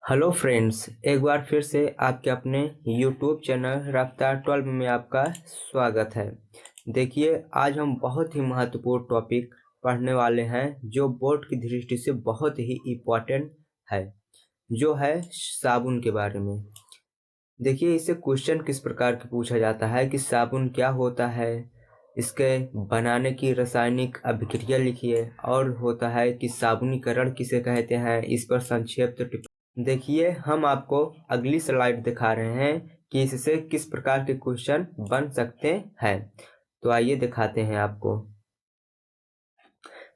Hello friends, एक बार फिर से आपके अपने यूट्यूब चैनल रफ्तार 12 में आपका स्वागत है। देखिए, आज हम बहुत ही महत्वपूर्ण टॉपिक पढ़ने वाले हैं जो बोर्ड की दृष्टि से बहुत ही इम्पोर्टेंट है, जो है साबुन के बारे में। देखिए, इससे क्वेश्चन किस प्रकार के पूछा जाता है कि साबुन क्या होता है, इसके बनाने की रासायनिक अभिक्रिया लिखिए, और होता है कि साबुनीकरण किसे कहते हैं, इस पर संक्षिप्त देखिए, हम आपको अगली स्लाइड दिखा रहे हैं कि इससे किस प्रकार के क्वेश्चन बन सकते हैं। तो आइए दिखाते हैं आपको।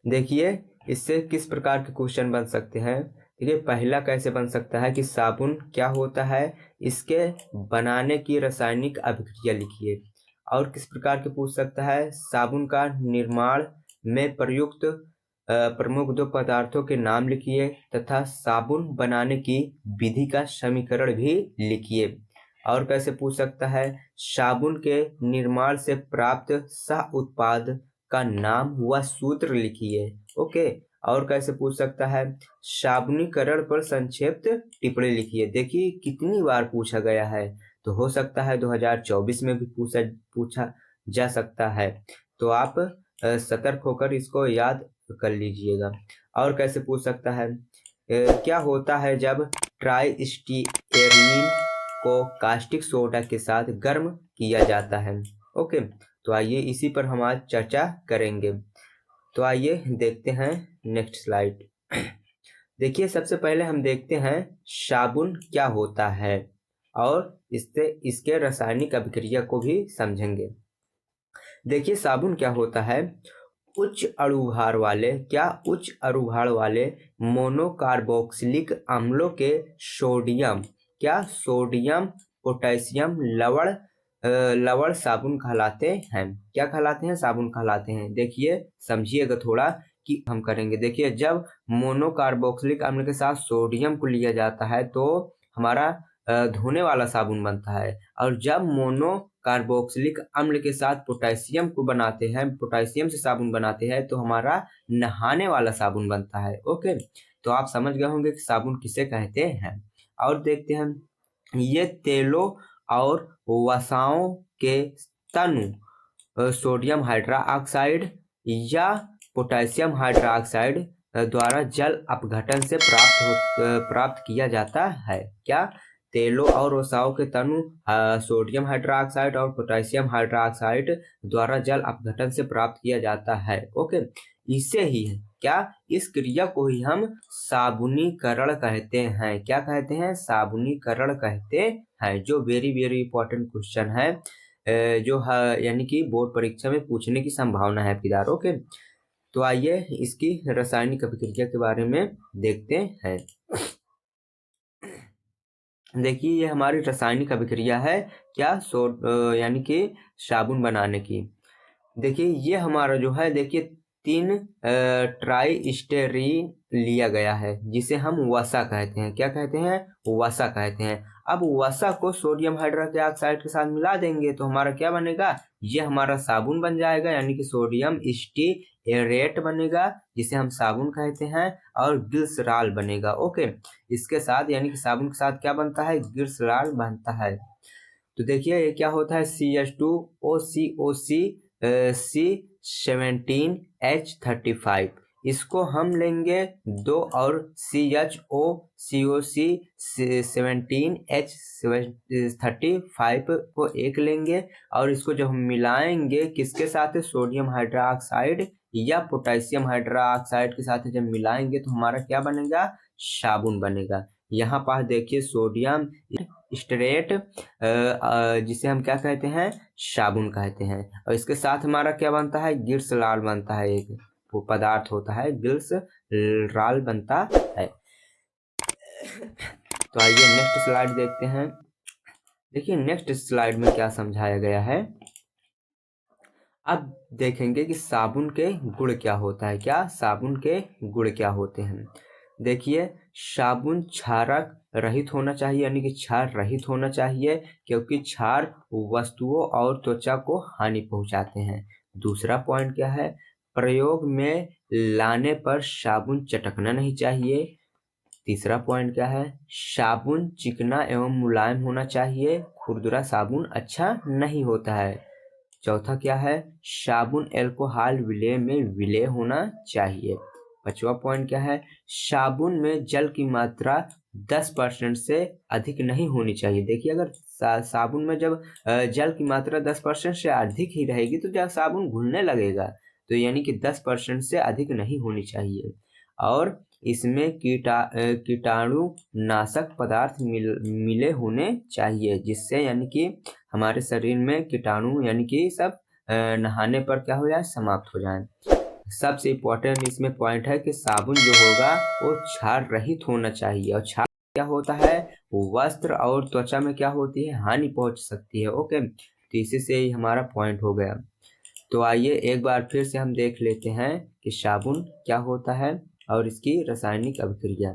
देखिए, इससे किस प्रकार के क्वेश्चन बन सकते हैं। देखिए, पहला कैसे बन सकता है कि साबुन क्या होता है, इसके बनाने की रासायनिक अभिक्रिया लिखिए। और किस प्रकार के पूछ सकता है, साबुन का निर्माण में प्रयुक्त प्रमुख दो पदार्थों के नाम लिखिए तथा साबुन बनाने की विधि का समीकरण भी लिखिए। और कैसे पूछ सकता है, साबुन के निर्माण से प्राप्त सह उत्पाद का नाम व सूत्र लिखिए। ओके। और कैसे पूछ सकता है, साबुनीकरण पर संक्षिप्त टिप्पणी लिखिए। देखिए, कितनी बार पूछा गया है, तो हो सकता है 2024 में भी पूछा जा सकता है। तो आप सतर्क होकर इसको याद कर लीजिएगा। और कैसे पूछ सकता है, क्या होता है जब ट्राई स्टीयरीन को कास्टिक सोडा के साथ गर्म किया जाता है। ओके। तो आइए इसी पर हम आज चर्चा करेंगे। तो आइए देखते हैं नेक्स्ट स्लाइड। देखिए, सबसे पहले हम देखते हैं साबुन क्या होता है और इसके रासायनिक अभिक्रिया को भी समझेंगे। देखिए, साबुन क्या होता है, उच्च अणुभार वाले मोनोकार्बोक्सिलिक अम्लों के सोडियम पोटेशियम लवण साबुन कहलाते हैं। क्या कहलाते हैं? साबुन कहलाते हैं। देखिए, समझिएगा थोड़ा कि हम करेंगे। देखिए, जब मोनोकार्बोक्सिलिक अम्ल के साथ सोडियम को लिया जाता है तो हमारा धोने वाला साबुन बनता है, और जब मोनो कार्बोक्सिलिक अम्ल के साथ पोटेशियम को बनाते हैं, पोटेशियम से साबुन बनाते हैं, तो हमारा नहाने वाला साबुन बनता है। ओके। तो आप समझ गए होंगे कि साबुन किसे कहते हैं। और देखते हैं, ये तेलों और वसाओं के तनु सोडियम हाइड्रोक्साइड या पोटेशियम हाइड्रोक्साइड द्वारा जल अपघटन से प्राप्त किया जाता है। क्या? तेलों और वसाओं के तनु सोडियम हाइड्रोक्साइड और पोटेशियम हाइड्रोक्साइड द्वारा जल अपघटन से प्राप्त किया जाता है। ओके। इसे ही है क्या, इस क्रिया को ही हम साबुनीकरण कहते हैं। क्या कहते हैं? साबुनीकरण कहते हैं, जो वेरी वेरी इंपॉर्टेंट क्वेश्चन है, जो यानी कि बोर्ड परीक्षा में पूछने की संभावना है फिलहाल। ओके। तो आइए इसकी रासायनिक अभिक्रिया के बारे में देखते हैं। देखिए, ये हमारी रासायनिक अभिक्रिया है, क्या यानी कि साबुन बनाने की। देखिए, ये हमारा जो है, देखिए 3 ट्राई स्टेरीन लिया गया है, जिसे हम वसा कहते हैं। क्या कहते हैं? वसा कहते हैं। अब वसा को सोडियम हाइड्रोक्साइड के साथ मिला देंगे तो हमारा क्या बनेगा, ये हमारा साबुन बन जाएगा, यानी कि सोडियम स्टीएरेट बनेगा, जिसे हम साबुन कहते हैं, और ग्लिसरॉल बनेगा। ओके। इसके साथ यानी कि साबुन के साथ क्या बनता है, ग्लिसरॉल बनता है। तो देखिए, ये क्या होता है, C17H35। इसको हम लेंगे 2, और CHO17H35 को एक लेंगे, और इसको जब हम मिलाएंगे किसके साथ, सोडियम हाइड्रोक्साइड या पोटेशियम हाइड्रोक्साइड के साथ जब मिलाएंगे तो हमारा क्या बनेगा, साबुन बनेगा। यहाँ पास देखिए सोडियम स्टेरेट, जिसे हम क्या कहते हैं, साबुन कहते हैं, और इसके साथ हमारा क्या बनता है, ग्लिसरॉल बनता है। एक वो पदार्थ होता है, ग्लिसरॉल बनता है। तो आइए नेक्स्ट स्लाइड देखते हैं। देखिए, नेक्स्ट स्लाइड में क्या समझाया गया है। अब देखेंगे कि साबुन के गुण क्या होता है। क्या? साबुन के गुण क्या होते हैं। देखिए, साबुन क्षारक रहित होना चाहिए, यानी कि क्षार रहित होना चाहिए, क्योंकि क्षार वस्तुओं और त्वचा को हानि पहुंचाते हैं। दूसरा पॉइंट क्या है, प्रयोग में लाने पर साबुन चटकना नहीं चाहिए। तीसरा पॉइंट क्या है, साबुन चिकना एवं मुलायम होना चाहिए, खुरदुरा साबुन अच्छा नहीं होता है। चौथा क्या है, साबुन अल्कोहल विलेय में विलेय होना चाहिए। पांचवा पॉइंट क्या है, साबुन में जल की मात्रा 10% से अधिक नहीं होनी चाहिए। देखिए अगर साबुन में जब जल की मात्रा 10% से अधिक ही रहेगी तो जब साबुन घुलने लगेगा, तो यानी कि 10% से अधिक नहीं होनी चाहिए। और इसमें कीटाणु नाशक पदार्थ मिले होने चाहिए, जिससे यानी कि हमारे शरीर में कीटाणु यानी कि सब नहाने पर क्या हो जाए, समाप्त हो जाए। सबसे इम्पोर्टेंट इसमें पॉइंट है कि साबुन जो होगा वो क्षार रहित होना चाहिए, और क्षार क्या होता है, वस्त्र और त्वचा में क्या होती है, हानि पहुंच सकती है। ओके, तो इसी से ही हमारा पॉइंट हो गया। तो आइए एक बार फिर से हम देख लेते हैं कि साबुन क्या होता है और इसकी रासायनिक अभिक्रिया।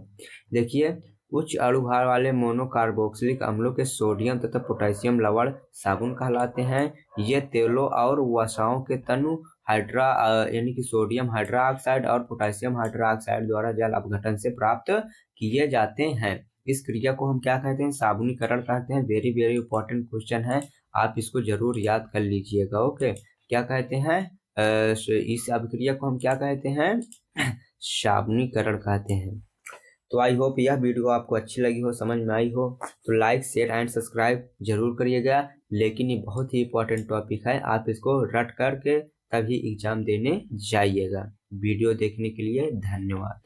देखिए, उच्च अणुभार वाले मोनोकार्बोक्सिलिक अम्लों के सोडियम तथा पोटेशियम लवण साबुन कहलाते हैं। ये तेलों और वसाओं के तनु हाइड्रा यानी कि सोडियम हाइड्रोक्साइड और पोटेशियम हाइड्रोक्साइड द्वारा जल अपघटन से प्राप्त किए जाते हैं। इस क्रिया को हम क्या कहते हैं, साबुनीकरण कहते हैं। वेरी वेरी इंपॉर्टेंट क्वेश्चन है, आप इसको जरूर याद कर लीजिएगा। ओके, क्या कहते हैं, इस अभिक्रिया को हम क्या कहते हैं, साबुनीकरण कहते हैं। तो आई होप यह वीडियो आपको अच्छी लगी हो, समझ में आई हो, तो लाइक शेयर एंड सब्सक्राइब जरूर करिएगा। लेकिन ये बहुत ही इंपॉर्टेंट टॉपिक है, आप इसको रट करके तभी एग्जाम देने जाइएगा। वीडियो देखने के लिए धन्यवाद।